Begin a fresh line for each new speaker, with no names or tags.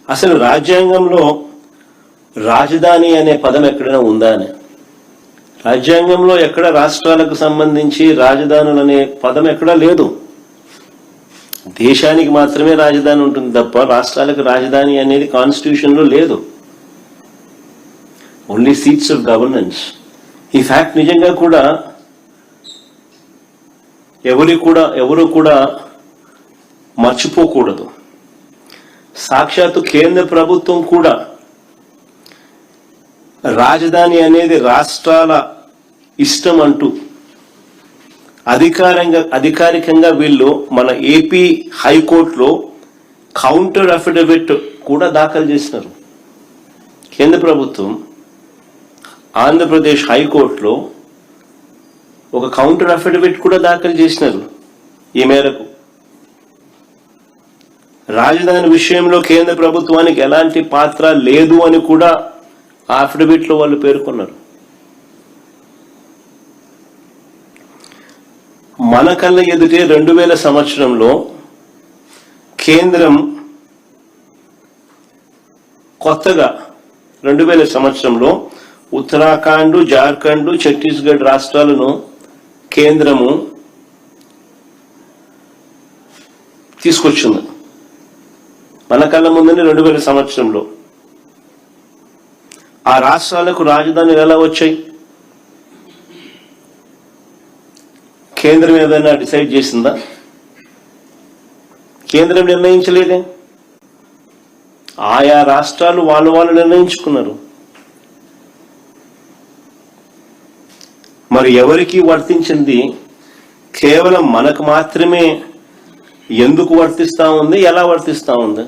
అసలు రాజ్యాంగంలో రాజధాని అనే పదం ఎక్కడైనా ఉందా అని? రాజ్యాంగంలో ఎక్కడ రాష్ట్రాలకు సంబంధించి రాజధానులు అనే పదం ఎక్కడా లేదు. దేశానికి మాత్రమే రాజధాని ఉంటుంది తప్ప రాష్ట్రాలకు రాజధాని అనేది కాన్స్టిట్యూషన్ లో లేదు. Only seats of governance. ఈ ఫ్యాక్ట్ నిజంగా కూడా ఎవరు కూడా మర్చిపోకూడదు. సాక్షాత్తు కేంద్ర ప్రభుత్వం కూడా రాజధాని రాష్ట్రాల ఇష్టం అంటూ అధికారికంగా వీళ్ళు మన ఏపీ హైకోర్టులో కౌంటర్ అఫిడవిట్ కూడా దాఖలు చేసినారు. కేంద్ర ప్రభుత్వం ఆంధ్రప్రదేశ్ హైకోర్టులో ఒక కౌంటర్ అఫిడవిట్ కూడా దాఖలు చేసినారు. ఈ మేరకు రాజధాని విషయంలో కేంద్ర ప్రభుత్వానికి ఎలాంటి పాత్ర లేదు అని కూడా ఆ అఫిడవిట్ లో వాళ్ళు పేర్కొన్నారు. మన కళ్ళ ఎదుటే 2000 సంవత్సరంలో కేంద్రం కొత్తగా 2000 సంవత్సరంలో ఉత్తరాఖండ్, జార్ఖండ్, ఛత్తీస్గఢ్ రాష్ట్రాలను కేంద్రము తీసుకొచ్చింది. మన కళ్ళ ముందునే 2000 సంవత్సరంలో ఆ రాష్ట్రాలకు రాజధానులు ఎలా వచ్చాయి? కేంద్రం ఏదైనా డిసైడ్ చేసిందా? కేంద్రం నిర్ణయించలేదే. ఆయా రాష్ట్రాలు వాళ్ళు నిర్ణయించుకున్నారు. మరి ఎవరికి వర్తించింది? కేవలం మనకు మాత్రమే ఎందుకు వర్తిస్తా ఉంది, ఎలా వర్తిస్తా ఉంది?